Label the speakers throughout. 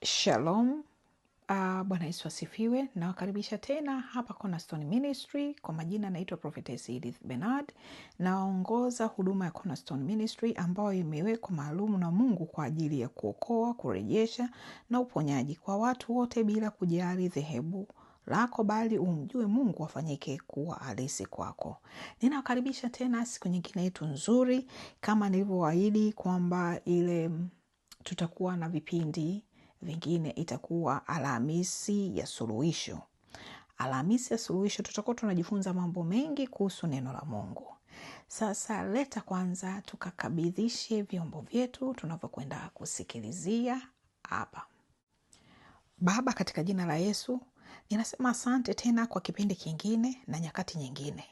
Speaker 1: Shalom. Bwana Yesu asifiwe. Nawakaribisha tena hapa Cornerstone Ministry. Kwa majina naitwa Prophetess Edith Bernard. Naongoza huduma ya Cornerstone Ministry ambayo imewekwa maalum na Mungu kwa ajili ya kuokoa, kurejesha na uponyaji kwa watu wote bila kujali dhehebu lako, bali umjue Mungu afanyike kuwa halisi kwako. Ninawakaribisha tena siku nyingine yetu nzuri, kama nilivyowaahidi kwamba tutakuwa na vipindi vingine. Itakuwa Alhamisi ya Suluhisho. Alhamisi ya Suluhisho tutakuwa tunajifunza mambo mengi kuhusu neno la Mungu. Sasa leta kwanza tukakabidhishe vyombo vyetu tunavyokwenda kusikilizia hapa. Baba, katika jina la Yesu, ninasema asante tena kwa kipindi kingine na nyakati nyingine.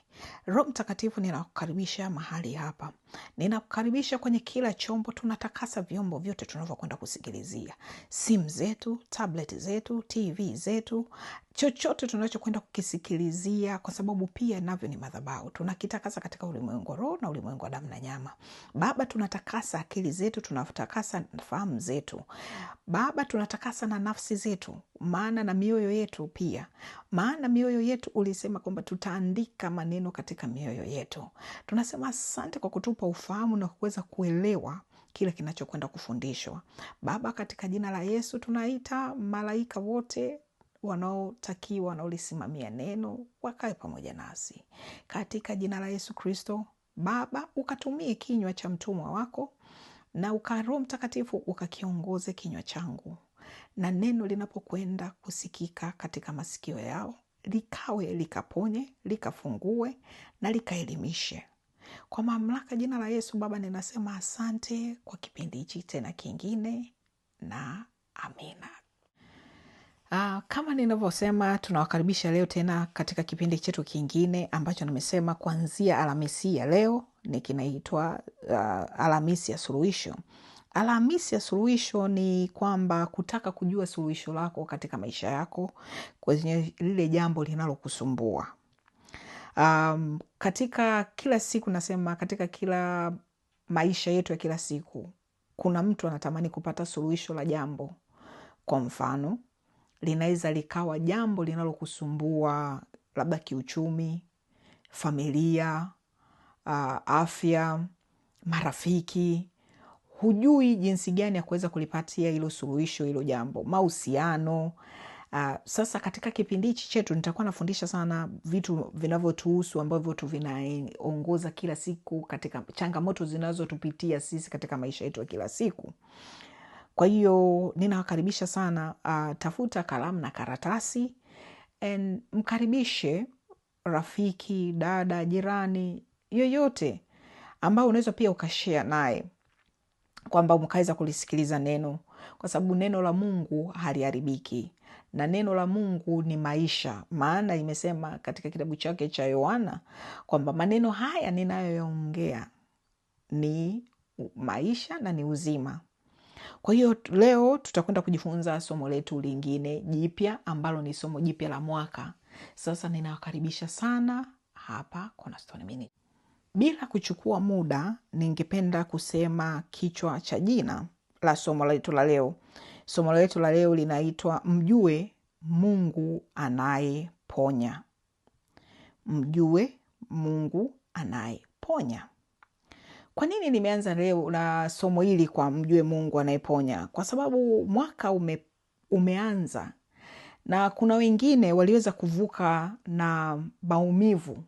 Speaker 1: Roho Mtakatifu, ninakukaribisha mahali hapa. Ninakukaribisha kwenye kila chombo. Tunatakasa vyombo vyote tunavyokwenda kusikilizia. Simu zetu, tablet zetu, TV zetu, chochote tunachokwenda kukisikilizia, kwa sababu pia navyo ni madhabahu. Tunakitakasa katika ulimwengu wa roho na ulimwengu wa damu na nyama. Baba, tunatakasa akili zetu, tunatakasa fahamu zetu. Baba, tunatakasa na nafsi zetu, maana na mioyo yetu pia. Maana mioyo yetu ulisema kwamba tutaandika maneno katika mioyo yetu. Tunasema asante kwa kutupa ufahamu na kuweza kuelewa kile kinachokwenda kufundishwa. Baba, katika jina la Yesu tunaita malaika wote wanaotakiwa, wanaolisimamia neno, wakae pamoja nasi. Katika jina la Yesu Kristo, Baba, ukatumie kinywa cha mtumwa wako na Roho Mtakatifu ukakiongoze kinywa changu, na neno linapokwenda kusikika katika masikio yao, likawe likaponye, likafungue na likaelimishe. Kwa mamlaka jina la Yesu, Baba, ninasema asante kwa kipindi hichi tena kingine, na amina. Kama ninavyosema, tunawakaribisha leo tena katika kipindi chetu kingine ambacho nimesema kuanzia Alhamisi ya leo ni kinaitwa Alhamisi ya Suluhisho. Alhamisi ya Suluhisho ni kwamba kutaka kujua suluhisho lako katika maisha yako, kwenye lile jambo linalokusumbua. Katika kila siku, nasema katika kila maisha yetu ya kila siku, kuna mtu anatamani kupata suluhisho la jambo. Kwa mfano, linaweza likawa jambo linalokusumbua labda kiuchumi, familia, afya, marafiki. Hujui jinsi gani ya kuweza kulipatia hilo suluhisho, hilo jambo, mahusiano. Sasa katika kipindi hichi chetu nitakuwa nafundisha sana vitu vinavyotuhusu, ambavyo vinaongoza kila siku katika changamoto zinazotupitia sisi katika maisha yetu ya kila siku. Kwa hiyo ninawakaribisha sana, tafuta kalamu na karatasi, mkaribishe rafiki, dada, jirani, yoyote ambao unaweza pia ukashare naye kwamba mkaweza kulisikiliza neno, kwa sababu neno la Mungu haliharibiki na neno la Mungu ni maisha. Maana imesema katika kitabu chake cha Yohana kwamba maneno haya ninayoongea ni maisha na ni uzima. Kwa hiyo leo tutakwenda kujifunza somo letu lingine jipya, ambalo ni somo jipya la mwaka. Sasa ninawakaribisha sana hapa Cornerstone Ministry. Bila kuchukua muda, ningependa kusema kichwa cha jina la somo letu la leo. Somo letu la leo linaitwa Mjue Mungu Anayeponya. Mjue Mungu Anayeponya. Kwa nini nimeanza leo na somo hili kwa mjue Mungu anayeponya? Kwa sababu mwaka umeanza na kuna wengine waliweza kuvuka na maumivu.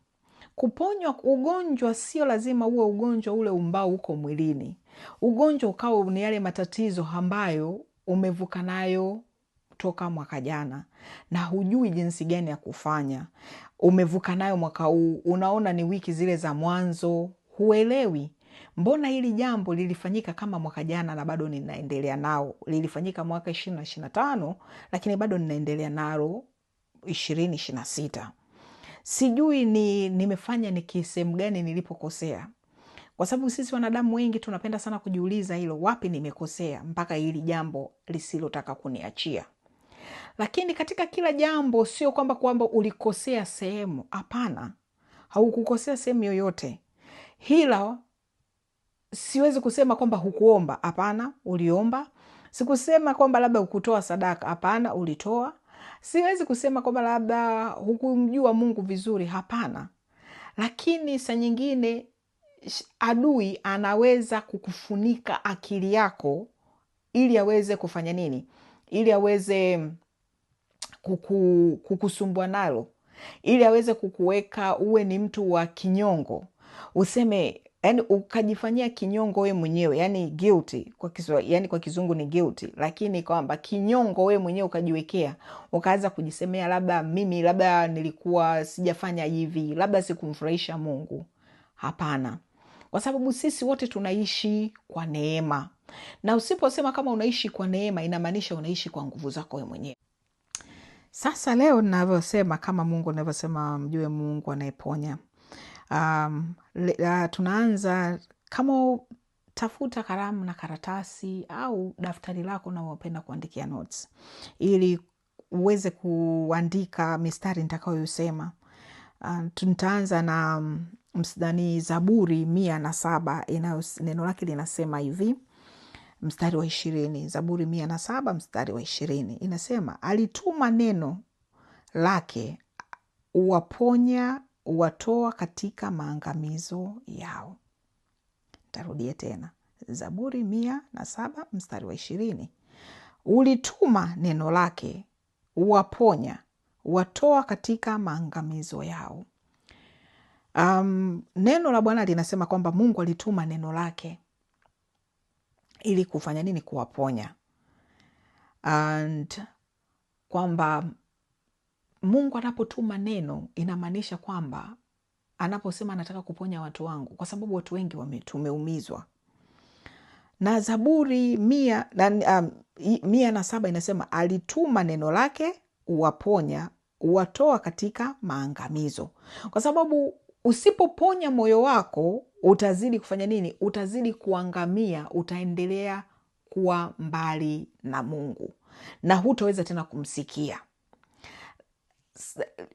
Speaker 1: Kuponywa ugonjwa sio lazima uwe ugonjwa ule ambao uko mwilini. Ugonjwa ukawa ni yale matatizo ambayo umevuka nayo toka mwaka jana na hujui jinsi gani ya kufanya. Umevuka nayo mwaka huu, unaona ni wiki zile za mwanzo, huelewi. Mbona hili jambo lilifanyika kama mwaka jana na bado ninaendelea nao? Lilifanyika mwaka 2025 lakini bado ninaendelea nalo 2026. Sijui nimefanya ni kisehemu gani nilipokosea. Kwa sababu sisi wanadamu wengi tunapenda sana kujiuliza hilo, wapi nimekosea mpaka hili jambo lisilotaka kuniachia. Lakini katika kila jambo sio kwamba ulikosea sehemu. Hapana, haukukosea sehemu yoyote. Hila siwezi kusema kwamba hukuomba. Hapana, uliomba. Sikusema kwamba labda ukutoa sadaka, hapana, ulitoa. Siwezi kusema kwamba labda hukumjua Mungu vizuri, hapana. Lakini saa nyingine adui anaweza kukufunika akili yako ili aweze kufanya nini? Ili aweze kukusumbua nalo, ili aweze kukuweka uwe ni mtu wa kinyongo, useme, yani ukajifanyia kinyongo we mwenyewe, yani guilty kwa Kiswahili, yani kwa Kizungu ni guilty, lakini kwamba kinyongo we mwenyewe ukajiwekea, ukaanza kujisemea labda mimi labda nilikuwa sijafanya hivi, labda sikumfurahisha Mungu. Hapana, kwa sababu sisi wote tunaishi kwa neema, na usiposema kama unaishi kwa neema, inamaanisha unaishi kwa nguvu zako we mwenyewe. Sasa leo ninavyosema, kama Mungu ninavyosema mjue Mungu anayeponya, tunaanza kama tafuta kalamu na karatasi au daftari lako na unapenda kuandikia notes, ili uweze kuandika mistari nitakayosema. Tutaanza na Zaburi 107, neno lake linasema hivi, mstari wa 20. Zaburi 107 mstari wa 20 inasema, alituma neno lake, uwaponya, uwatoa katika maangamizo yao. Tarudie tena, Zaburi 107 mstari wa 20, ulituma neno lake, uwaponya, uwatoa katika maangamizo yao. Neno la Bwana linasema kwamba Mungu alituma neno lake ili kufanya nini? Kuwaponya. And kwamba Mungu anapotuma neno inamaanisha kwamba anaposema anataka kuponya watu wangu, kwa sababu watu wengi tumeumizwa. Na Zaburi 107 inasema alituma neno lake, uwaponya, uwatoa katika maangamizo. Kwa sababu usipoponya moyo wako, utazidi kufanya nini? Utazidi kuangamia, utaendelea kuwa mbali na Mungu na hutaweza tena kumsikia.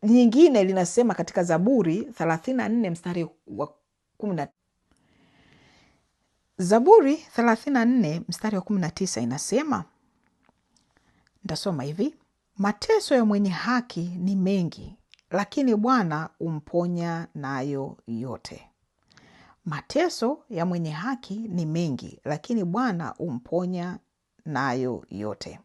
Speaker 1: Nyingine linasema katika Zaburi 34 mstari wa 10. Zaburi 34 mstari wa 19 inasema, nitasoma hivi, mateso ya mwenye haki ni mengi, lakini Bwana umponya nayo yote. Mateso ya mwenye haki ni mengi, lakini Bwana umponya nayo yote.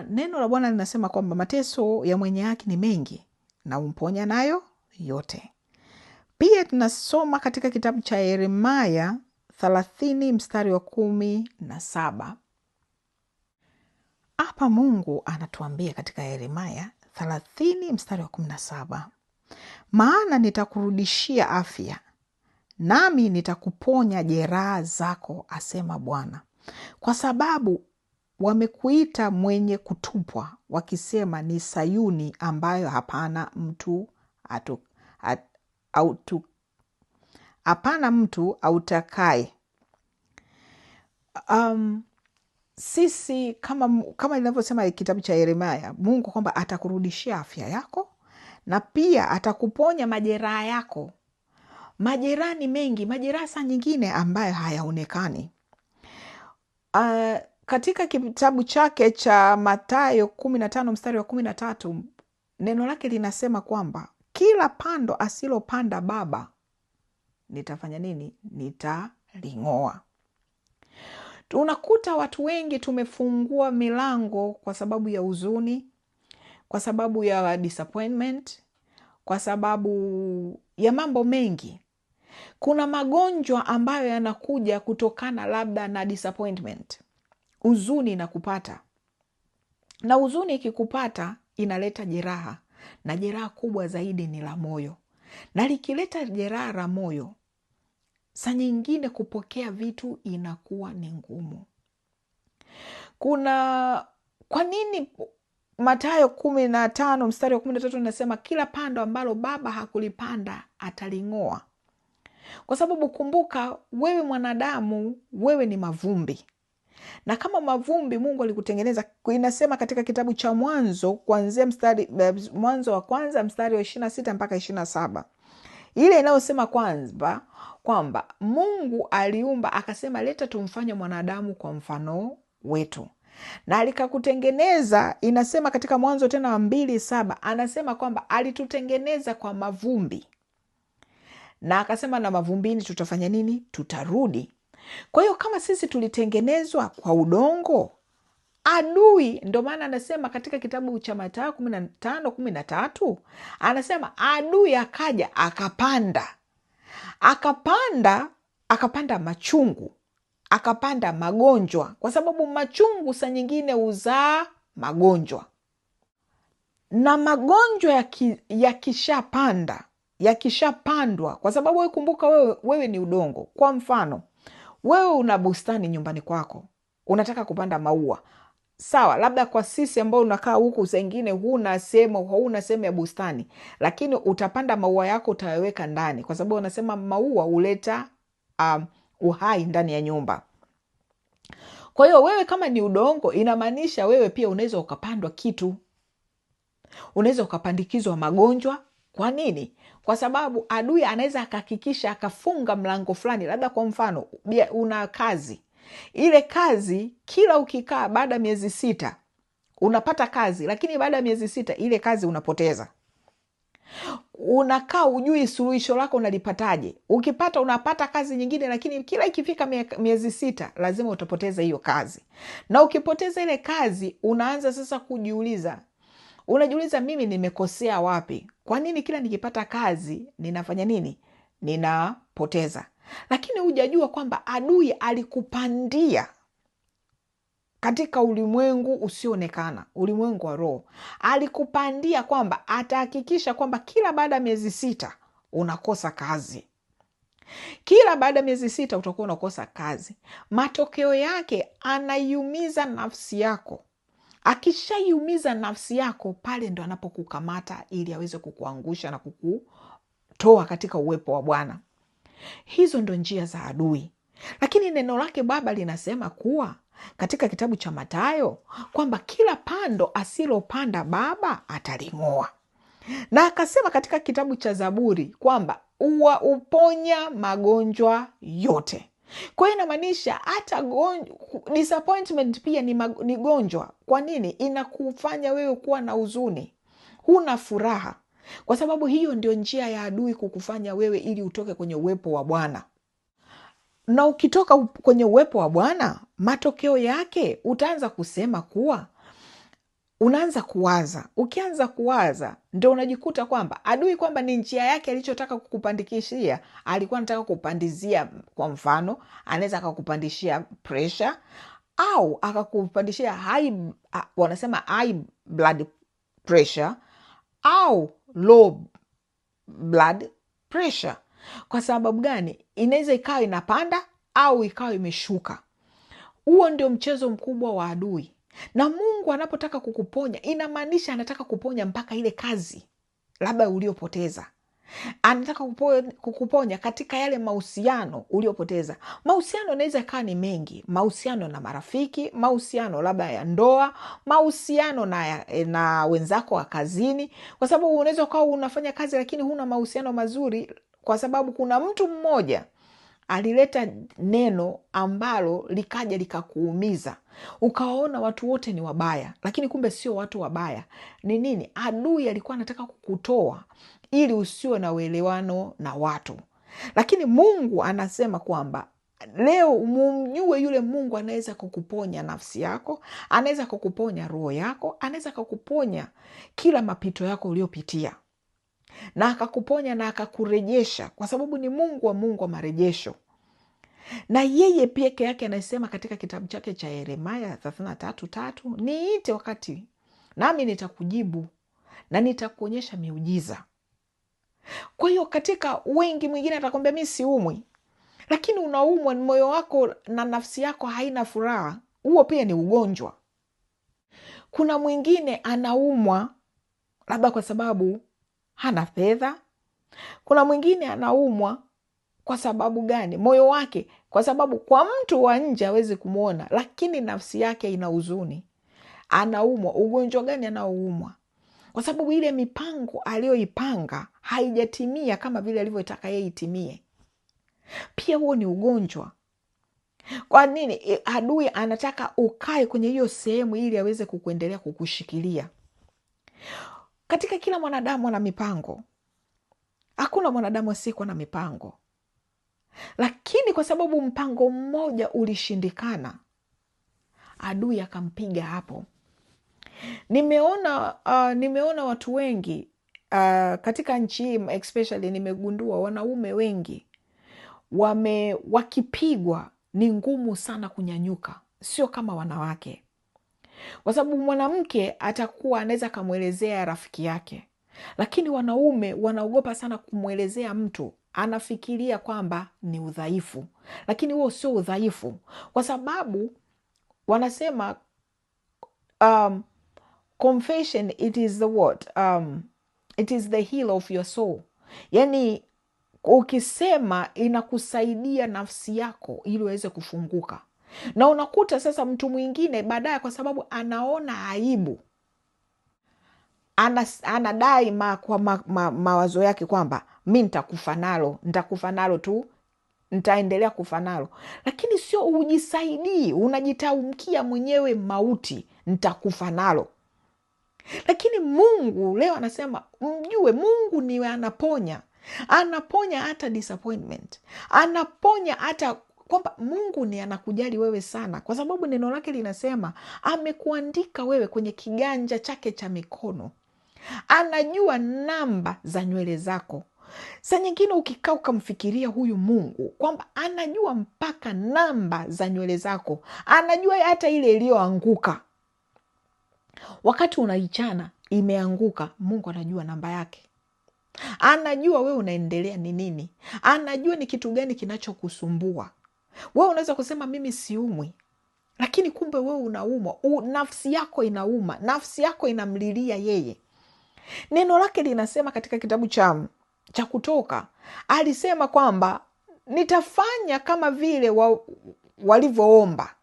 Speaker 1: Neno la Bwana linasema kwamba mateso ya mwenye haki ni mengi na umponya nayo yote. Pia tunasoma katika kitabu cha Yeremia 30 mstari wa 17. Hapa Mungu anatuambia katika Yeremia 30 mstari wa 17, maana nitakurudishia afya, nami nitakuponya jeraha zako, asema Bwana, kwa sababu wamekuita mwenye kutupwa, wakisema ni Sayuni ambayo hapana mtu autakaye. Sisi kama inavyosema kitabu cha Yeremia, Mungu kwamba atakurudishia afya yako na pia atakuponya majeraha yako. Majeraha ni mengi, majeraha saa nyingine ambayo hayaonekani. Katika kitabu chake cha Mathayo 15 mstari wa 13, neno lake linasema kwamba kila pando asilopanda Baba nitafanya nini? Nitaling'oa. Unakuta watu wengi tumefungua milango kwa sababu ya huzuni, kwa sababu ya disappointment, kwa sababu ya mambo mengi. Kuna magonjwa ambayo yanakuja kutokana labda na disappointment. Huzuni inakupata, na huzuni ikikupata inaleta jeraha, na jeraha kubwa zaidi ni la moyo, na likileta jeraha la moyo, saa nyingine kupokea vitu inakuwa ni ngumu. Kwa nini Mathayo 15 mstari wa 13 inasema kila pando ambalo Baba hakulipanda ataling'oa? Kwa sababu kumbuka, wewe mwanadamu, wewe ni mavumbi, na kama mavumbi Mungu alikutengeneza. Inasema katika kitabu cha Mwanzo, kuanzia Mwanzo wa 1 mstari wa 26 mpaka 27, ile inayosema kwamba Mungu aliumba akasema, leta tumfanye mwanadamu kwa mfano wetu, na alikakutengeneza. Inasema katika Mwanzo tena 2:7 anasema kwamba alitutengeneza kwa mavumbi, na akasema na mavumbini tutafanya nini? Tutarudi. Kwa hiyo kama sisi tulitengenezwa kwa udongo, adui, ndo maana anasema katika kitabu cha Mathayo 15:13 anasema adui akaja akapanda machungu, akapanda magonjwa, kwa sababu machungu saa nyingine huzaa magonjwa, na magonjwa yakishapandwa, kwa sababu wewe kumbuka, wewe ni udongo. Kwa mfano, wewe una bustani nyumbani kwako, unataka kupanda maua, sawa. Labda kwa sisi ambao unakaa huku zengine hauna sehemu ya bustani, lakini utapanda maua yako, utaweka ndani, kwa sababu unasema maua huleta uhai ndani ya nyumba. Kwa hiyo wewe kama ni udongo, inamaanisha wewe pia unaweza ukapandwa kitu, unaweza ukapandikizwa magonjwa. Kwa nini? Kwa sababu adui anaweza akahakikisha akafunga mlango fulani. Labda kwa mfano, una kazi, ile kazi kila ukikaa baada ya miezi 6 unapata kazi, lakini baada ya miezi 6 ile kazi unapoteza. Unakaa ujui suluhisho lako unalipataje. Ukipata unapata kazi nyingine, lakini kila ikifika miezi 6 lazima utapoteza hiyo kazi. Na ukipoteza ile kazi, unaanza sasa unajiuliza, mimi nimekosea wapi? Kwa nini kila nikipata kazi ninafanya nini? Ninapoteza. Lakini hujajua kwamba adui alikupandia katika ulimwengu usioonekana, ulimwengu wa roho. Alikupandia kwamba atahakikisha kwamba kila baada ya miezi 6 unakosa kazi. Kila baada ya miezi 6 utakuwa unakosa kazi. Matokeo yake anaiumiza nafsi yako. Akishaiumiza nafsi yako, pale ndo anapokukamata ili aweze kukuangusha na kukutoa katika uwepo wa Bwana. Hizo ndo njia za adui. Lakini neno lake Baba linasema kuwa katika kitabu cha Mathayo kwamba kila pando asilopanda Baba ataling'oa. Na akasema katika kitabu cha Zaburi kwamba uponya magonjwa yote. Kwa hiyo inamaanisha hata disappointment pia ni gonjwa. Kwa nini? Inakufanya wewe kuwa na huzuni, huna furaha, kwa sababu hiyo ndio njia ya adui kukufanya wewe ili utoke kwenye uwepo wa Bwana. Na ukitoka kwenye uwepo wa Bwana, matokeo yake utaanza kusema kuwa unaanza kuwaza. Ukianza kuwaza, ndio unajikuta kwamba adui kwamba ni njia yake alichotaka kukupandikishia. Alikuwa anataka kupandizia, kwa mfano, anaweza akakupandishia pressure au akakupandishia wanasema high blood pressure au low blood pressure. Kwa sababu gani? Inaweza ikawa inapanda au ikawa imeshuka. Huo ndio mchezo mkubwa wa adui. Na Mungu anapotaka kukuponya, inamaanisha anataka kuponya mpaka ile kazi labda uliopoteza. Anataka kukuponya katika yale mahusiano uliopoteza. Mahusiano yanaweza kaa ni mengi. Mahusiano na marafiki, mahusiano labda ya ndoa, mahusiano na wenzako wa kazini. Kwa sababu unaweza kuwa unafanya kazi lakini huna mahusiano mazuri, kwa sababu kuna mtu mmoja alileta neno ambalo likaja likakuumiza. Ukawaona watu wote ni wabaya, lakini kumbe sio watu wabaya. Ni nini? Adui alikuwa anataka kukutoa ili usiwe na uelewano na watu. Lakini Mungu anasema kwamba leo mumjue yule Mungu anaweza kukuponya nafsi yako, anaweza kukuponya roho yako, anaweza kukuponya kila mapito yako uliopitia, na akakuponya na akakurejesha, kwa sababu ni Mungu wa marejesho. Na yeye peke yake anasema katika kitabu chake cha Yeremia 33:3, niite wakati nami nitakujibu na nitakuonyesha miujiza. Kwa hiyo katika wengi, mwingine atakwambia mimi siumwi, lakini unaumwa, moyo wako na nafsi yako haina furaha. Huo pia ni ugonjwa. Kuna mwingine anaumwa labda kwa sababu hana fedha. Kuna mwingine anaumwa kwa sababu gani? Moyo wake, kwa sababu kwa mtu wa nje hawezi kumuona, lakini nafsi yake ina huzuni. Anaumwa. Ugonjwa gani anaoumwa? kwa sababu ile mipango aliyoipanga haijatimia kama vile alivyotaka yeye itimie. Pia huo ni ugonjwa. Kwa nini? Adui anataka ukae kwenye hiyo sehemu ili aweze kukuendelea kukushikilia. Katika kila mwanadamu ana mipango. Hakuna mwanadamu asiyekuwa na mipango. Lakini kwa sababu mpango mmoja ulishindikana, adui akampiga hapo. Nimeona watu wengi katika nchi hii especially, nimegundua wanaume wengi wakipigwa ni ngumu sana kunyanyuka, sio kama wanawake. Kwa sababu mwanamke atakuwa anaweza kumwelezea rafiki yake, lakini wanaume wanaogopa sana kumwelezea mtu, anafikiria kwamba ni udhaifu, lakini huo sio udhaifu, kwa sababu wanasema confession, it is the what? It is the heal of your soul. Yani ukisema inakusaidia nafsi yako ili uweze kufunguka. Na unakuta sasa mtu mwingine baadaye, kwa sababu anaona aibu, anadai kwa mawazo yake kwamba mi nitakufa nalo tu, nitaendelea kufa nalo. Lakini sio, ujisaidii, unajitaumkia mwenyewe mauti, nitakufa nalo. Lakini Mungu leo anasema mjue Mungu ni anaponya. Anaponya hata disappointment. Anaponya hata kwamba Mungu ni anakujali wewe sana, kwa sababu neno lake linasema amekuandika wewe kwenye kiganja chake cha mikono. Anajua namba za nywele zako. Saa nyingine ukikaa ukamfikiria huyu Mungu kwamba anajua mpaka namba za nywele zako, anajua hata ile iliyoanguka wakati unaichana imeanguka, Mungu anajua namba yake. Anajua wewe unaendelea ni nini, anajua ni kitu gani kinachokusumbua. Wewe unaweza kusema mimi siumwi, lakini kumbe wewe unaumwa. Nafsi yako inauma, nafsi yako inamlilia yeye. Neno lake linasema katika kitabu cha Kutoka, alisema kwamba nitafanya kama vile walivyoomba.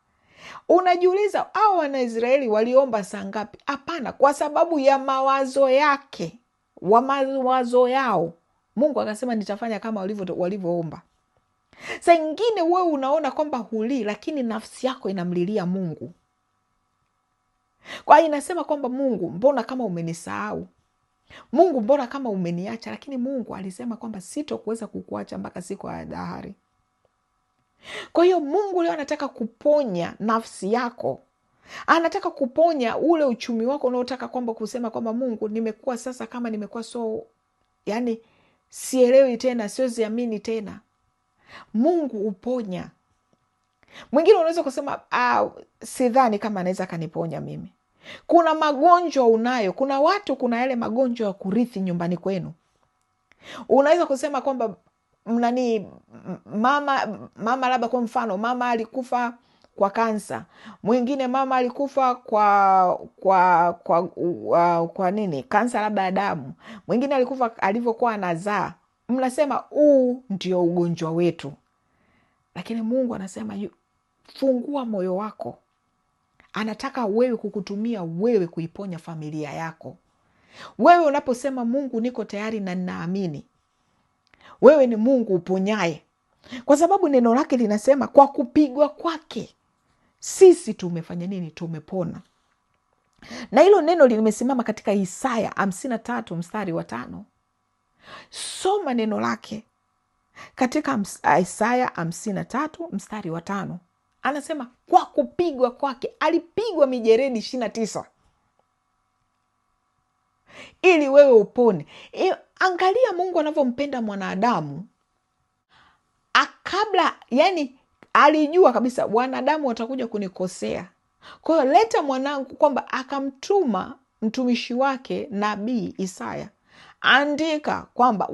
Speaker 1: Unajiuliza hao Wanaisraeli waliomba saa ngapi? Hapana, kwa sababu ya mawazo yake, mawazo yao, Mungu akasema nitafanya kama walivyoomba. Saa ingine wewe unaona kwamba huli, lakini nafsi yako inamlilia Mungu. Kwa hiyo inasema kwamba Mungu, mbona kama umenisahau? Mungu, mbona kama umeniacha? Lakini Mungu alisema kwamba sitokuweza kukuacha mpaka siku ya dahari. Kwa hiyo Mungu leo anataka kuponya nafsi yako. Anataka kuponya ule uchumi wako unaotaka kwamba kusema kwamba Mungu, nimekuwa sasa kama nimekuwa yani sielewi tena, siamini tena. Mungu uponya. Mwingine unaweza kusema sidhani kama anaweza kaniponya mimi. Kuna magonjwa unayo, kuna watu, kuna yale magonjwa ya kurithi nyumbani kwenu. Unaweza kusema kwamba mama labda, kwa mfano mama alikufa kwa kansa, mwingine mama alikufa kwa nini, kansa labda ya damu, mwingine alikufa alivyokuwa anazaa. Mnasema ndio ugonjwa wetu, lakini Mungu anasema fungua moyo wako. Anataka wewe kukutumia wewe kuiponya familia yako. Wewe unaposema Mungu niko tayari na ninaamini, wewe ni Mungu uponyaye, kwa sababu neno lake linasema kwa kupigwa kwake sisi tumefanya nini? Tumepona. Na hilo neno limesimama katika Isaya 53 mstari wa 5. Soma neno lake katika Isaya 53 mstari wa 5. Anasema kwa kupigwa kwake, alipigwa mijeredi 29 ili wewe upone. Angalia Mungu anavyompenda mwanadamu. Kabla, yani alijua kabisa wanadamu watakuja kunikosea. Kwa hiyo leta mwanangu, kwamba akamtuma mtumishi wake nabii Isaya, andika kwamba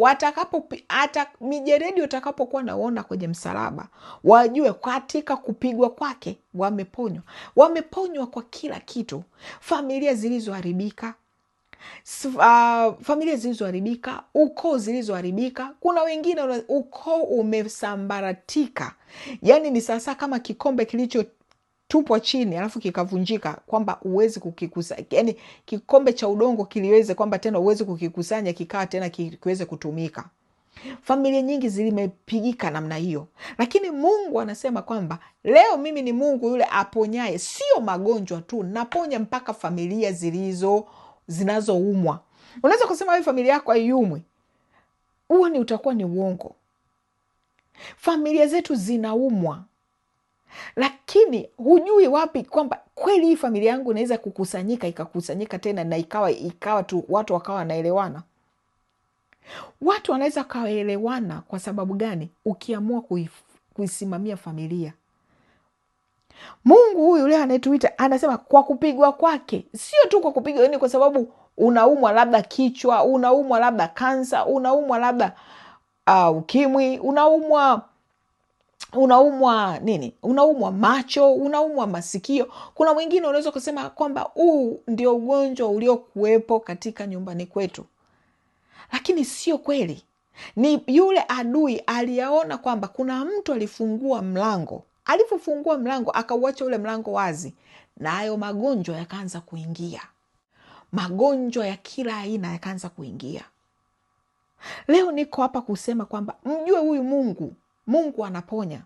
Speaker 1: hata mijeredi watakapokuwa naona kwenye msalaba, wajue katika kupigwa kwake wameponywa. Wameponywa kwa kila kitu. Familia zilizoharibika, ukoo zilizoharibika. Kuna wengine ukoo umesambaratika, yani ni sasa kama kikombe tupwa chini alafu kikavunjika, kwamba uwezi kukikusanya, yani kikombe cha udongo kiliweze kwamba tena uwezi kukikusanya kikaa tena kiweze kutumika. Familia nyingi zilimepigika namna hiyo, lakini Mungu anasema kwamba leo mimi ni Mungu yule aponyaye, sio magonjwa tu, naponya mpaka familia zinazoumwa. Unaweza kusema wewe familia yako haiumwi, huo utakuwa ni uongo. Familia zetu zinaumwa, lakini hujui wapi kwamba kweli hii familia yangu inaweza kukusanyika, ikakusanyika tena na ikawa tu watu wakawa wanaelewana. Watu wanaweza kawaelewana kwa sababu gani? Ukiamua kuisimamia familia. Mungu huyu leo anayetuita anasema kwa kupigwa kwake, sio tu kwa kupigwa yani kwa sababu unaumwa labda kichwa, unaumwa labda kansa, unaumwa labda ukimwi, unaumwa nini, unaumwa macho, unaumwa masikio. Kuna mwingine unaweza kusema kwamba huu ndio ugonjwa uliokuwepo katika nyumbani kwetu, lakini sio kweli. Ni yule adui aliyaona kwamba kuna mtu alifungua mlango, alipofungua mlango akauacha ule mlango wazi, na hayo magonjwa yakaanza kuingia. Magonjwa ya kila aina yakaanza kuingia. Leo niko hapa kusema kwamba mjue huyu Mungu anaponya.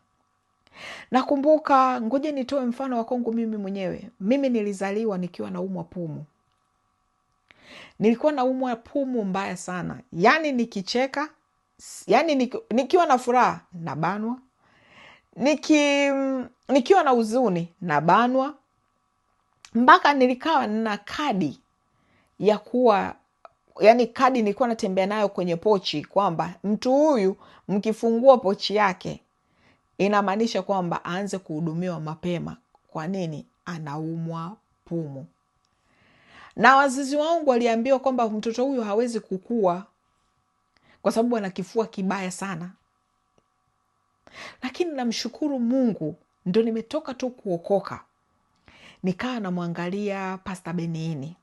Speaker 1: Nakumbuka, ngoja nitoe mfano wa kwangu mimi mwenyewe. Mimi nilizaliwa nikiwa naumwa pumu. Nilikuwa naumwa pumu mbaya sana. Yani nikicheka, yani nikiwa na furaha nabanwa. Nikiwa na huzuni nabanwa. Mpaka nilikawa na kadi ya kuwa, yani kadi nilikuwa natembea nayo kwenye pochi, kwamba mtu huyu mkifungua pochi yake inamaanisha kwamba aanze kuhudumiwa mapema. Kwa nini? Anaumwa pumu. Na wazazi wangu waliambiwa kwamba mtoto huyu hawezi kukua kwa sababu ana kifua kibaya sana. Lakini namshukuru Mungu, ndio nimetoka tu kuokoka, nikawa namwangalia Pastor Benini.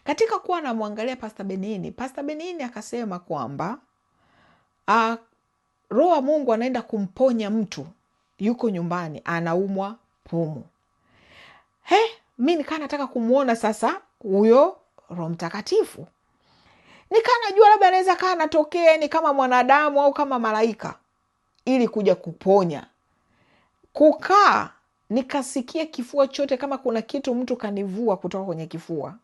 Speaker 1: Katika kuwa namwangalia Pastor Benini akasema kwamba Roho wa Mungu anaenda kumponya mtu yuko nyumbani anaumwa pumu. Mimi nikaa nataka kumuona sasa huyo Roho Mtakatifu. Nikaa najua labda anaweza kaa anatokea ni kama mwanadamu au kama malaika ili kuja kuponya. Kukaa nikasikia kifua chote kama kuna kitu mtu kanivua kutoka kwenye kifua.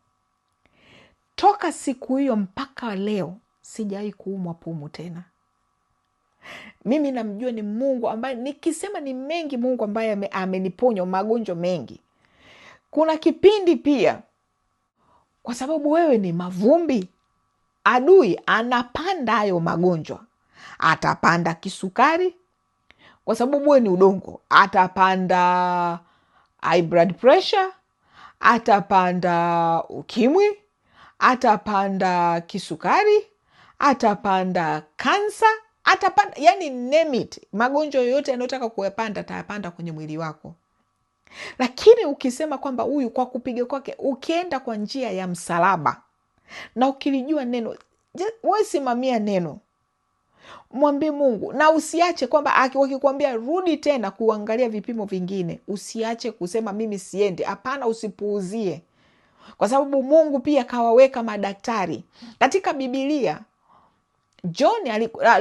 Speaker 1: Toka siku hiyo mpaka leo sijawahi kuumwa pumu tena. Mimi namjua ni Mungu ambaye, nikisema ni mengi, Mungu ambaye ameniponya magonjwa mengi. Kuna kipindi pia, kwa sababu wewe ni mavumbi, adui anapanda hayo magonjwa. Atapanda kisukari, kwa sababu wewe ni udongo. Atapanda high blood pressure, atapanda ukimwi, atapanda kisukari, atapanda kansa, atapanda, yani name it. Magonjwa yoyote yanayotaka kuyapanda atayapanda kwenye mwili wako. Lakini ukisema kwamba huyu kwa kupiga kwake, ukienda kwa njia ya msalaba na ukilijua neno, wewe simamia neno, mwambie Mungu, na usiache kwamba wakikwambia rudi tena kuangalia vipimo vingine, usiache kusema mimi siende. Hapana, usipuuzie, kwa sababu Mungu pia kawaweka madaktari katika Biblia.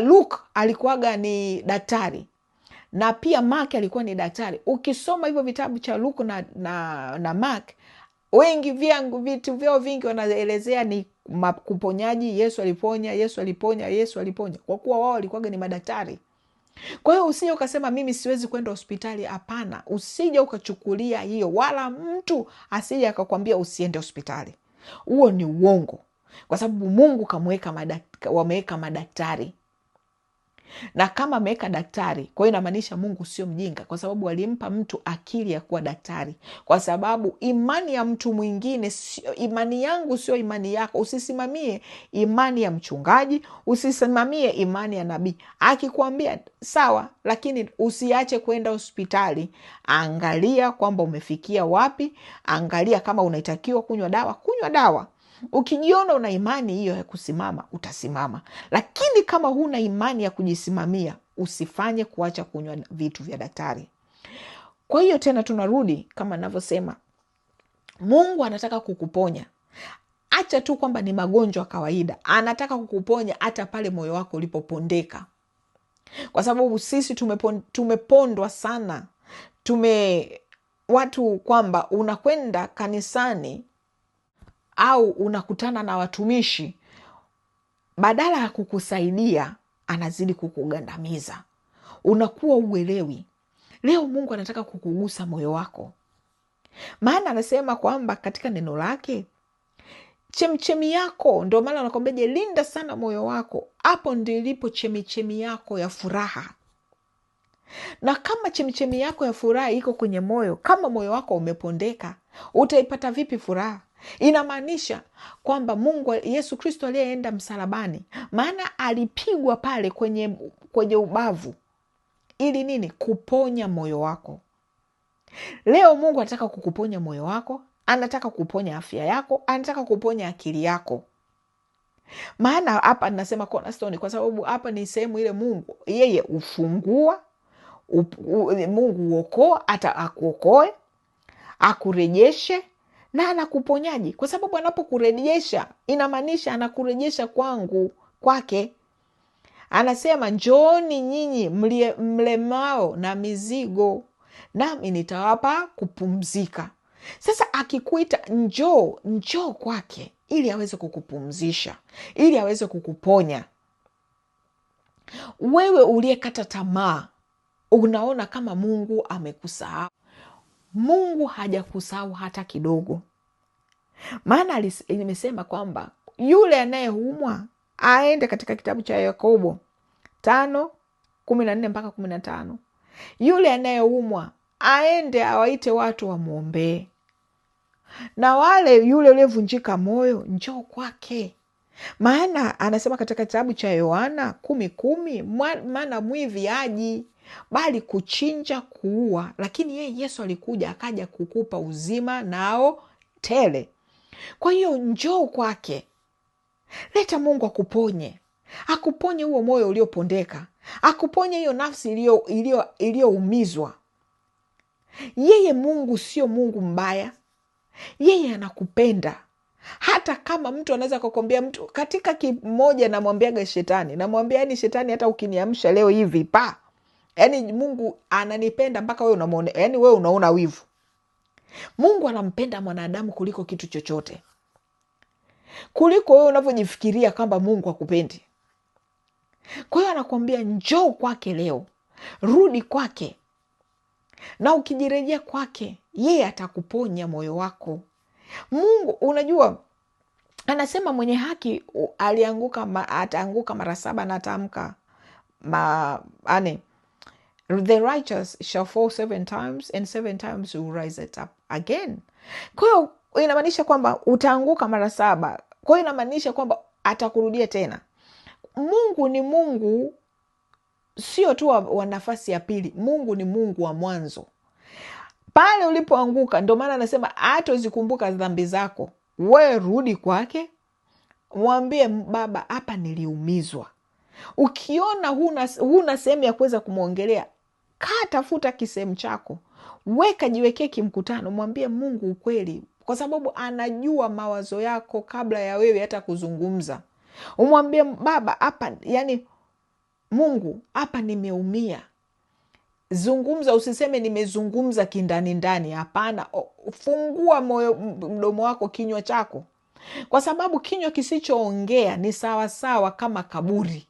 Speaker 1: Luke alikuwaga ni daktari, na pia Mark alikuwa ni daktari. Ukisoma hivyo vitabu cha Luke na Mark, vitu vyao vingi wanaelezea ni kuponyaji. Yesu aliponya, kwa kuwa wao walikuwaga ni madaktari. Kwa hiyo usije ukasema mimi siwezi kwenda hospitali. Hapana, usije ukachukulia hiyo, wala mtu asije akakwambia usiende hospitali. Huo ni uongo, kwa sababu Mungu wameweka madaktari. Na kama ameweka daktari, kwa hiyo inamaanisha Mungu sio mjinga, kwa sababu alimpa mtu akili ya kuwa daktari. Kwa sababu imani ya mtu mwingine, imani yangu sio imani yako. Usisimamie imani ya mchungaji, usisimamie imani ya nabii. Akikwambia sawa, lakini usiache kwenda hospitali. Angalia kwamba umefikia wapi, angalia kama unatakiwa kunywa dawa. Ukijiona una imani hiyo ya kusimama, utasimama. Lakini kama huna imani ya kujisimamia, usifanye kuacha kunywa vitu vya daktari. Kwa hiyo tena tunarudi kama ninavyosema, Mungu anataka kukuponya. Acha tu kwamba ni magonjwa kawaida, anataka kukuponya hata pale moyo wako ulipopondeka. Kwa sababu sisi tumepondwa sana. Watu kwamba unakwenda kanisani au unakutana na watumishi, badala ya kukusaidia anazidi kukugandamiza. Unakuwa uelewi. Leo Mungu anataka kukugusa moyo wako. Maana anasema kwamba katika neno lake, chemichemi yako, ndio maana anakuambia linda sana moyo wako. Hapo ndilipo chemichemi yako ya furaha. Na kama chemichemi yako ya furaha iko kwenye moyo, kama moyo wako umepondeka, utaipata vipi furaha? Inamaanisha kwamba Mungu, Yesu Kristo aliyeenda msalabani, maana alipigwa pale kwenye ubavu. Ili nini? Kuponya moyo wako. Leo Mungu anataka kukuponya moyo wako, anataka kuponya afya yako, anataka kuponya akili yako. Maana hapa nasema cornerstone kwa sababu hapa ni sehemu ile Mungu yeye ufungua, Mungu uokoa, hata akuokoe, akurejeshe na anakuponyaji. Kwa sababu anapokurejesha inamaanisha anakurejesha kwake. Anasema njooni nyinyi mlemao na mizigo, nami nitawapa kupumzika. Sasa akikuita njoo kwake ili aweze kukupumzisha, ili aweze kukuponya. Wewe uliyekata tamaa, unaona kama Mungu amekusahau. Mungu hajakusahau hata kidogo. Maana nimesema kwamba yule anayeumwa aende katika kitabu cha Yakobo 5:14 mpaka 15. Yule anayeumwa aende awaite watu wamuombee. Na yule uliyevunjika moyo, njoo kwake. Maana anasema katika kitabu cha Yohana 10:10, maana mwivi haji bali kuchinja, kuua, lakini yeye Yesu alikuja akaja kukupa uzima nao tele. Kwa hiyo njoo kwake. Leta Mungu akuponye. Akuponye huo moyo uliopondeka. Akuponye hiyo nafsi iliyoumizwa. Yeye Mungu sio Mungu mbaya. Yeye anakupenda. Hata kama mtu anaweza kukwambia, mtu katika kimoja namwambiaga shetani, namwambia yani shetani, hata ukiniamsha leo hivi yani Mungu ananipenda mpaka wewe unamuona, yani wewe unaona wivu. Mungu anampenda mwanadamu kuliko kitu chochote. Kuliko wewe unavyojifikiria kwamba Mungu hakupendi. Kwa hiyo anakuambia njoo kwake leo. Rudi kwake. Na ukijirejea kwake, yeye atakuponya moyo wako. Mungu, unajua, anasema mwenye haki ataanguka mara 7 na ataamka the righteous shall fall 7 times and 7 times will rise it up again. Kwa hiyo inamaanisha kwamba utaanguka mara 7. Kwa hiyo inamaanisha kwamba atakurudia tena. Mungu ni Mungu sio tu wa nafasi ya pili. Mungu ni Mungu wa mwanzo. Pale ulipoanguka, ndio maana anasema hatazikumbuka dhambi zako. Wewe rudi kwake. Mwambie Baba, hapa niliumizwa. Ukiona huna sehemu ya kuweza kumwongelea, tafuta kisehemu chako. Jiwekee kimkutano, mwambie Mungu ukweli, kwa sababu anajua mawazo yako kabla ya wewe hata kuzungumza. Umwambie Baba, hapa yani Mungu, hapa nimeumia. Zungumza, usiseme nimezungumza kindani ndani. Hapana, fungua mdomo wako, kinywa chako. Kwa sababu kinywa kisichoongea ni sawa sawa kama kaburi.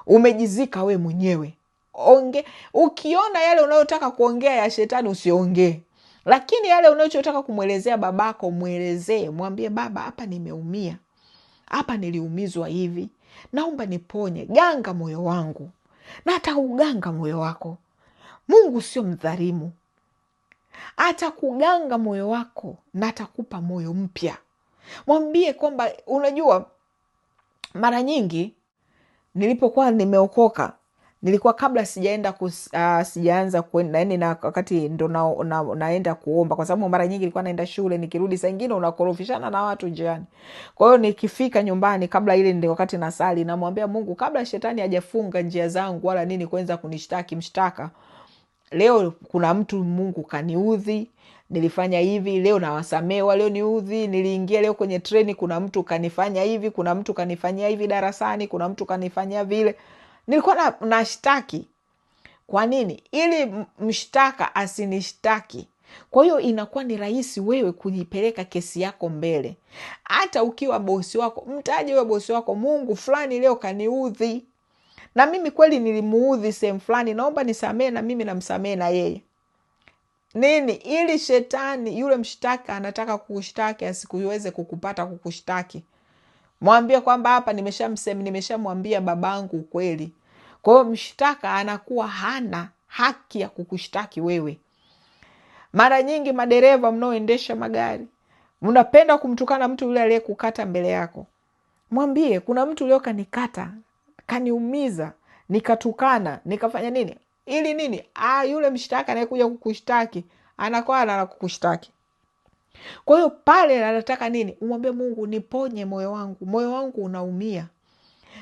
Speaker 1: Umejizika we mwenyewe. Ukiona yale unayotaka kuongea ya shetani usiongee. Lakini yale unayotaka kumwelezea babako, mwelezee. Mwambie Baba, hapa nimeumia. Hapa niliumizwa hivi. Naomba niponye. Ganga moyo wangu. Na atauganga moyo wako. Mungu sio mdhalimu. Atakuganga moyo wako na atakupa moyo mpya. Mwambie kwamba, unajua, mara nyingi nilipokuwa nimeokoka, nilikuwa kabla sijaanza kwenda, yani na wakati ndo naenda kuomba, kwa sababu mara nyingi nilikuwa naenda shule, nikirudi saa nyingine unakorofishana na watu njiani. Kwa hiyo nikifika nyumbani, kabla ile ndio wakati nasali, namwambia Mungu, kabla shetani hajafunga njia zangu wala nini kuanza kunishtaki mshtaka, leo kuna mtu Mungu kaniudhi, nilifanya hivi, leo nawasamehe walioniudhi. Niliingia leo kwenye treni, kuna mtu kanifanya hivi, kuna mtu kanifanyia hivi darasani, kuna mtu kanifanyia vile. Nilikuwa nashtaki. Kwa nini? Ili mshtaka asinishtaki. Kwa hiyo inakuwa ni rahisi wewe kujipeleka kesi yako mbele. Hata ukiwa bosi wako, mtaje wewe bosi wako, Mungu fulani leo kaniudhi, na mimi kweli nilimuudhi sehemu fulani, naomba nisamehe, na mimi namsamehe na yeye. Nini? Ili shetani yule mshtaka anataka kukushtaki asikuweze kukupata kukushtaki. Mwambie kwamba hapa nimeshamwambia babangu ukweli. Kwa hiyo mshtaka anakuwa hana haki ya kukushtaki wewe. Mara nyingi madereva mnaoendesha magari, mnapenda kumtukana mtu yule aliyekukata mbele yako. Mwambie kuna mtu leo kanikata, kaniumiza, nikatukana, nikafanya nini? Ili nini? Yule mshtaka anayekuja kukushtaki anakuwa anakushtaki. Kwa hiyo pale anataka nini? Umwambie Mungu, niponye moyo wangu. Moyo wangu unaumia.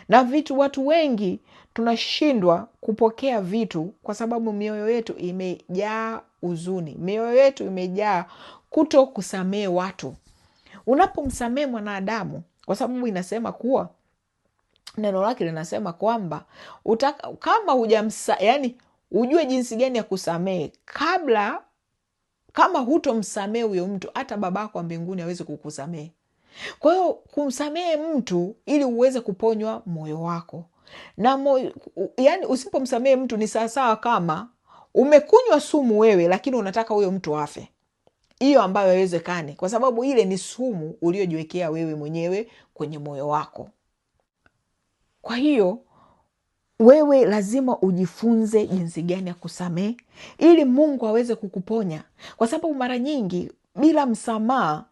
Speaker 1: Na watu wengi tunashindwa kupokea vitu kwa sababu mioyo yetu imejaa huzuni. Mioyo yetu imejaa kuto kusamehe watu. Unapomsamehe mwanadamu, kwa sababu inasema kuwa neno lake linasema kwamba kama yani ujue jinsi gani ya kusamehe kama hutomsamehe huyo mtu, hata babako wa mbinguni hawezi kukusamehe. Kwa hiyo kumsamehe mtu ili uweze kuponywa moyo wako. Yani usipomsamehe mtu ni sawasawa kama umekunywa sumu wewe, lakini unataka huyo mtu afe. Hiyo ambayo haiwezekani, kwa sababu ile ni sumu uliojiwekea wewe mwenyewe kwenye moyo wako. Kwa hiyo wewe lazima ujifunze jinsi gani ya kusamehe ili Mungu aweze kukuponya, kwa sababu mara nyingi bila msamaha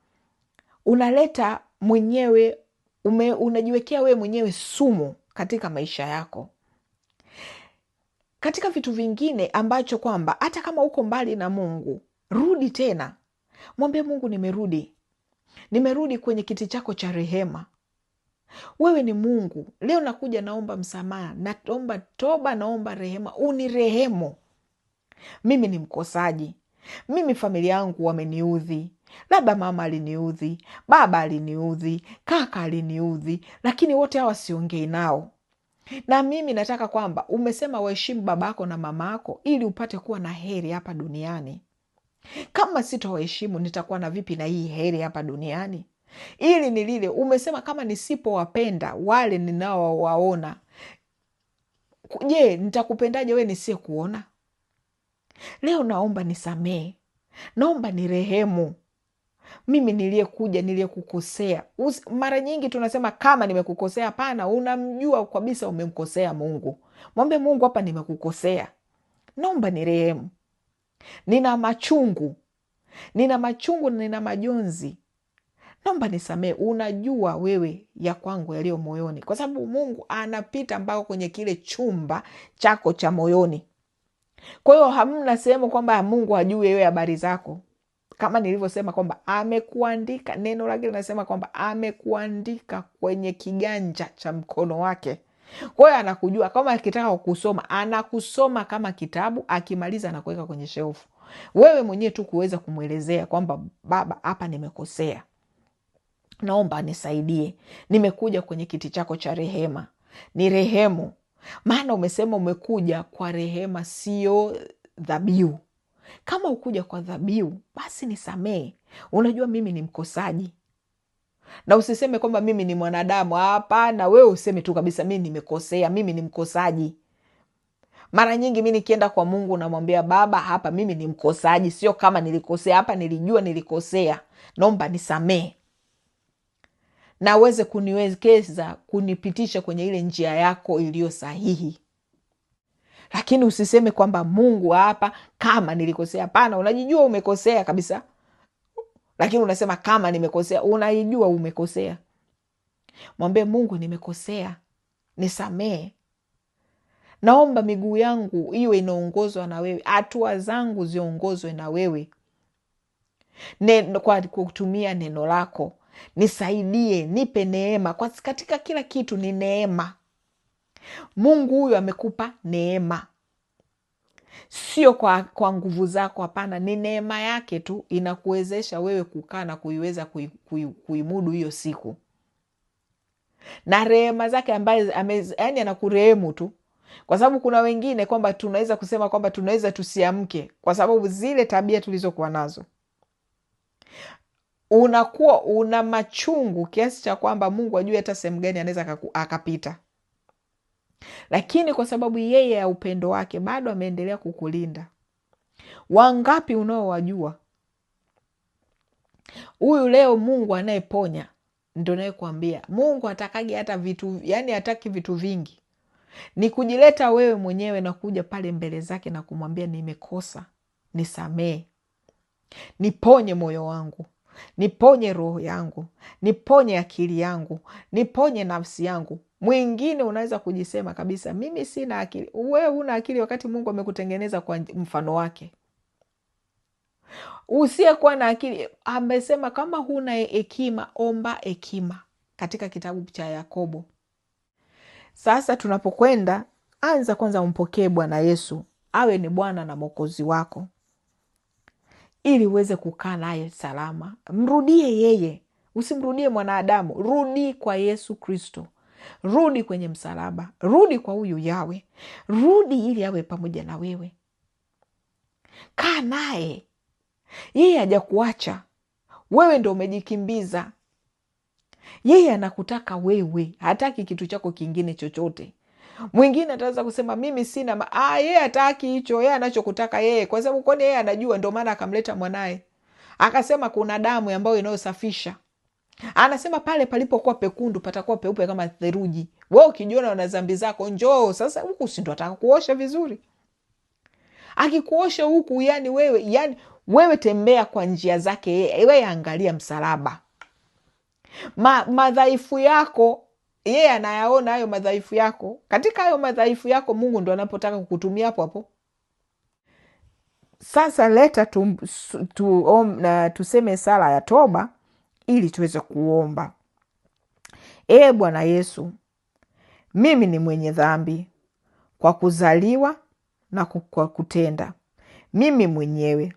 Speaker 1: unaleta mwenyewe unajiwekea wewe mwenyewe sumu katika maisha yako, katika vitu vingine ambacho kwamba hata kama uko mbali na Mungu, rudi tena, mwambie Mungu, nimerudi kwenye kiti chako cha rehema. Wewe ni Mungu, leo nakuja, naomba msamaha, naomba toba, naomba rehema, unirehemu. Mimi ni mkosaji, mimi familia yangu wameniudhi, labda mama aliniudhi, baba aliniudhi, kaka aliniudhi, lakini wote hawa siongei nao. Na mimi nataka kwamba umesema waheshimu babako na mamako ili upate kuwa na heri hapa duniani. Kama sitowaheshimu nitakuwa na vipi na hii heri hapa duniani? Ili ni lile umesema, kama nisipowapenda wale ninaowaona, je, nitakupendaje wewe nisiye kuona? Leo naomba nisamehe, naomba nirehemu mimi niliyekukosea. Mara nyingi tunasema kama nimekukosea. Hapana, unamjua kabisa umemkosea Mungu. Mwambie Mungu, hapa nimekukosea, naomba nirehemu. Nina machungu, nina majonzi, naomba nisamehe. Unajua wewe ya kwangu yaliyo moyoni, kwa sababu Mungu anapita mpaka kwenye kile chumba chako cha moyoni. Kwa hiyo hamna sehemu kwamba Mungu hajui wewe habari zako. Kama nilivyosema kwamba amekuandika, neno lake linasema kwamba amekuandika kwenye kiganja cha mkono wake. Kwa hiyo anakujua. Kama akitaka kusoma, anakusoma kama kitabu, akimaliza anakuweka kwenye shelfu. Wewe mwenyewe tu kuweza kumwelezea kwamba Baba, hapa nimekosea, naomba nisaidie, nimekuja kwenye kiti chako cha rehema, ni rehemu. Maana umesema umekuja kwa rehema, sio dhabihu. Kama ukuja kwa dhabihu, basi nisamehe. Unajua mimi ni mkosaji. Na usiseme kwamba mimi ni mwanadamu. Hapana, wewe useme tu kabisa mimi nimekosea, mimi ni mkosaji. Mara nyingi mimi nikienda kwa Mungu namwambia, Baba, hapa mimi ni mkosaji, sio kama nilikosea, hapa nilijua nilikosea, naomba nisamehe. Na uweze kuniwekeza, kunipitisha kwenye ile njia yako iliyo sahihi. Lakini usiseme kwamba Mungu, hapa kama nilikosea. Hapana, unajijua umekosea kabisa, lakini unasema kama nimekosea. Unajijua umekosea. Mwambie Mungu, nimekosea, nisamehe. Naomba miguu yangu iwe inaongozwa na wewe, hatua zangu ziongozwe na wewe, kwa kutumia neno lako. Nisaidie, nipe neema, kwa katika kila kitu ni neema. Mungu huyu amekupa neema. sio kwa nguvu zako, hapana. Ni neema yake tu inakuwezesha wewe kukaa na kuiweza kuimudu hiyo siku, na rehema zake ambaye yani anakurehemu tu. Kwa sababu kuna wengine kwamba tunaweza kusema kwamba tunaweza tusiamke kwa sababu zile tabia tulizokuwa nazo. Unakuwa una machungu kiasi cha kwamba Mungu ajue hata sehemu gani anaweza akapita, lakini kwa sababu yeye ya upendo wake bado ameendelea kukulinda. Wangapi unaowajua huyu leo Mungu anayeponya ndio naye kuambia Mungu hatakagi hata vitu, yani hataki vitu vingi, ni kujileta wewe mwenyewe na kuja pale mbele zake na kumwambia nimekosa, nisamee, niponye moyo wangu, niponye roho yangu, niponye akili yangu, niponye nafsi yangu. Mwingine unaweza kujisema kabisa mimi sina akili. Wewe una akili wakati Mungu amekutengeneza kwa mfano wake. Usiyekuwa na akili, amesema kama huna hekima omba hekima, katika kitabu cha Yakobo. Sasa tunapokwenda, anza kwanza umpokee Bwana Yesu awe ni Bwana na Mwokozi wako, ili uweze kukaa naye salama. Mrudie yeye, usimrudie mwanadamu. Rudi kwa Yesu Kristo, rudi kwenye msalaba, rudi kwa huyu Yawe, rudi ili awe pamoja na wewe. Kaa naye, yeye hajakuacha wewe, ndo umejikimbiza. Yeye anakutaka wewe, hataki kitu chako kingine chochote. Mwingine ataweza kusema mimi sina yeye hataki hicho, yeye anachokutaka yeye, kwa sababu kwani yeye anajua, ndio maana akamleta mwanae. Akasema kuna damu ambayo inayosafisha. Anasema pale palipokuwa pekundu patakuwa peupe kama theluji. Wewe ukijiona una dhambi zako, njoo sasa huku, si ndo ataka kuosha vizuri. Akikuosha huku, yani wewe tembea kwa njia zake yeye. Wewe angalia msalaba. Madhaifu yako yeye anayaona hayo madhaifu yako. Katika hayo madhaifu yako Mungu ndo anapotaka kukutumia hapo hapo. Sasa leta tuseme sala ya toba ili tuweze kuomba. Bwana Yesu, mimi ni mwenye dhambi kwa kuzaliwa na kwa kutenda. Mimi mwenyewe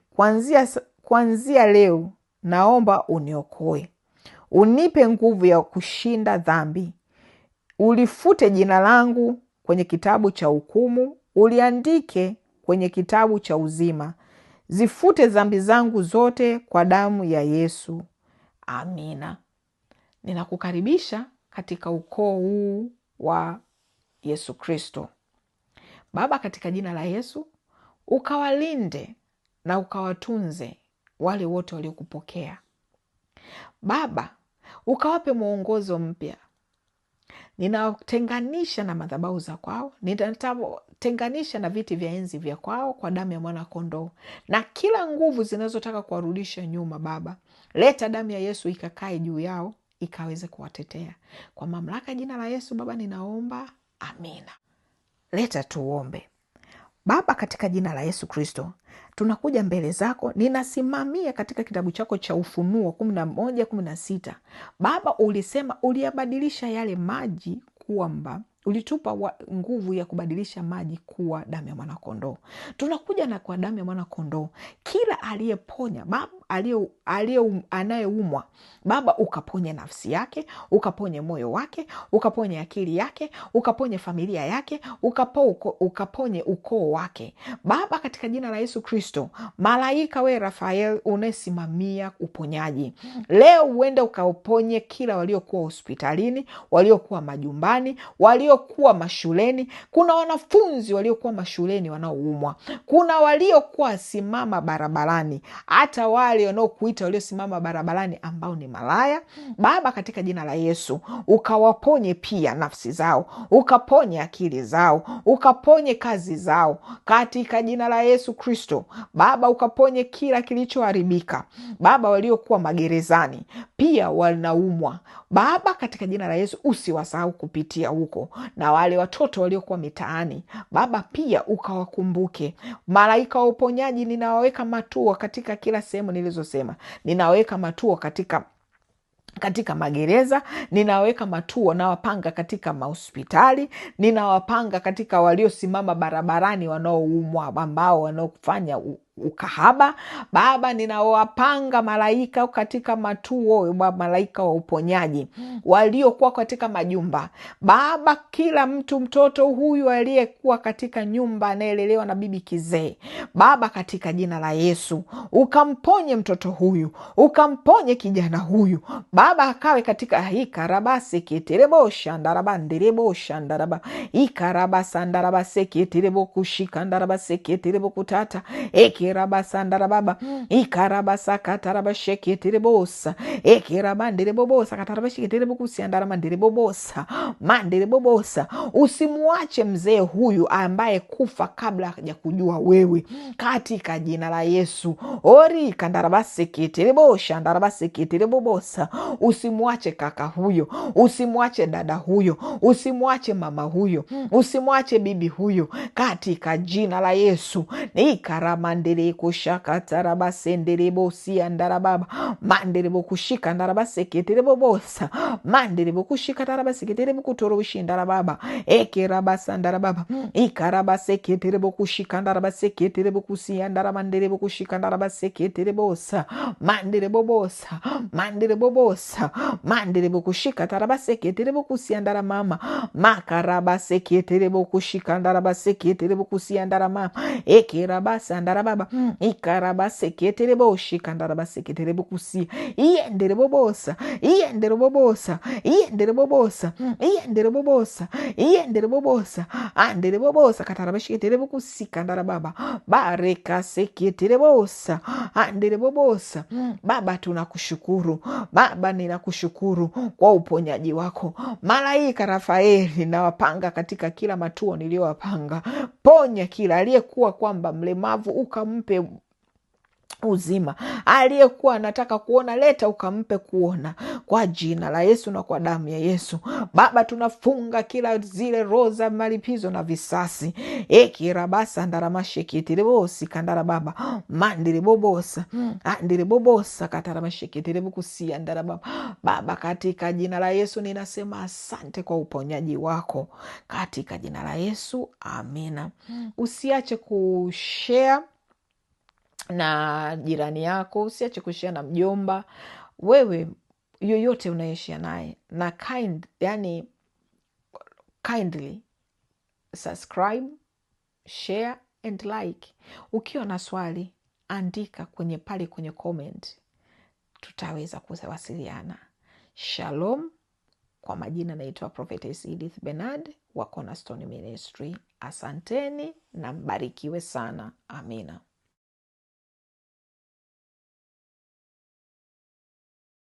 Speaker 1: kuanzia leo naomba uniokoe. Unipe nguvu ya kushinda dhambi. Ulifute jina langu kwenye kitabu cha hukumu, uliandike kwenye kitabu cha uzima. Zifute dhambi zangu zote kwa damu ya Yesu. Amina. Ninakukaribisha katika ukoo huu wa Yesu Kristo. Baba, katika jina la Yesu, ukawalinde na ukawatunze wale wote waliokupokea. Baba, ukawape mwongozo mpya. Ninatenganisha na madhabahu za kwao, ninatenganisha na viti vya enzi vya kwao kwa damu ya mwana kondoo, na kila nguvu zinazotaka kuwarudisha nyuma. Baba, leta damu ya Yesu ikakae juu yao, ikaweze kuwatetea. Kwa mamlaka jina la Yesu Baba ninaomba, amina. Leta tuombe. Baba, katika jina la Yesu Kristo, tunakuja mbele zako. Ninasimamia katika kitabu chako cha Ufunuo 11:16. Baba, ulisema uliyabadilisha yale maji kuwa ulitupa nguvu ya kubadilisha maji kuwa damu ya mwanakondoo. Tunakuja na kwa damu ya mwanakondoo, kila aliyeponya Baba, anayeumwa Baba, ukaponye nafsi yake, ukaponye moyo wake, ukaponye akili yake, ukaponye familia yake, ukaponye ukoo wake. Baba, katika jina la Yesu Kristo, malaika we Rafael unasimamia uponyaji, leo uende ukauponye kila waliokuwa hospitalini, waliokuwa majumbani, waliokuwa mashuleni. Kuna wanafunzi waliokuwa mashuleni wanaoumwa, kuna waliokuwa simama barabarani, hata wale wanaokuita waliosimama barabarani ambao ni malaya. Baba, katika jina la Yesu, ukawaponye pia nafsi zao, ukaponye akili zao, ukaponye kazi zao katika jina la Yesu Kristo. Baba, ukaponye kila kilichoharibika. Baba, waliokuwa magerezani pia wanaumwa Baba, katika jina la Yesu usiwasahau kupitia huko, na wale watoto waliokuwa mitaani Baba pia ukawakumbuke. Malaika wa uponyaji ninawaweka matuo katika kila sehemu nilizosema. Ninaweka matuo katika katika magereza, ninaweka matuo nawapanga katika mahospitali, ninawapanga katika waliosimama barabarani wanaoumwa, ambao wanaofanya ukahaba. Baba, ninawapanga malaika katika matuo, malaika wa uponyaji waliokuwa katika majumba. Baba, kila mtu, mtoto huyu aliyekuwa katika nyumba anaelelewa na bibi kizee, Baba, katika jina la Yesu ukamponye mtoto huyu, ukamponye kijana huyu Baba, akawe katika hikarabase keterebo shandaraba nderebo shandaraba ikarabasa ndarabase keterebo kushika ndarabase keterebo kutata ekirabasa ndarababa ikarabasa kataraba sheketerebosa ekiraba nderebo bosa kataraba sheketerebo kusiandarama nderebo bosa manderebo bosa. Usimuache mzee huyu ambaye kufa kabla haja kujua wewe, katika jina la Yesu. Ori kandarabase keterebo shandarabase keterebo bosa. Usimwache kaka huyo, usimwache dada huyo, usimwache mama huyo, usimwache bibi huyo, katika jina la Yesu. Ikaramandere kushaka tarabase nderebo siandarababa manderebo kushika ndarabase keterebo bosa manderebo kushika tarabase keterebo kutoroshi ndarababa ekirabasa ndarababa ikarabase keterebo kushika ndarabase keterebo kusiandaramanderebo kushika ndarabase keterebo bosa manderebo bosa manderebo bosa manderebo kushika tarabase keterebo kusiandara mama makarabase keterebo kushika ndarabase keterebo kusiandara mama ekirabasa ndarababa ikarabase keterebo shika ndarabase keterebo kusi ienderebo bosa ienderebo bosa ienderebo bosa ienderebo bosa ienderebo bosa anderebo bosa katarabashe keterebo kusika ndarababa bareka seketerebo bosa anderebo bosa. Baba, tunakushukuru Baba, ninakushukuru kwa uponyaji wako. Malaika Rafaeli nawapanga katika kila matuo niliyowapanga. Ponya kila aliyekuwa kwamba mlemavu, ukampe uzima. Aliyekuwa anataka kuona, leta ukampe kuona, kwa jina la Yesu na kwa damu ya Yesu. Baba, tunafunga kila zile roho za malipizo na visasi. Ekirabasa ndaramashekiterebosi kandara baba mandirebobosa andirebobosa kataramashekiterebokusia ndara baba. Baba, katika jina la Yesu ninasema asante kwa uponyaji wako, katika jina la Yesu, amina. Usiache kushare na jirani yako, usiache kushare na mjomba, wewe yoyote unaishia naye, na kindly subscribe, share and like. Ukiwa na swali, andika pale kwenye comment, tutaweza kuwasiliana. Shalom. Kwa majina naitwa Prophetess Edith Bernard wa Cornerstone Ministry. Asanteni na mbarikiwe sana. Amina.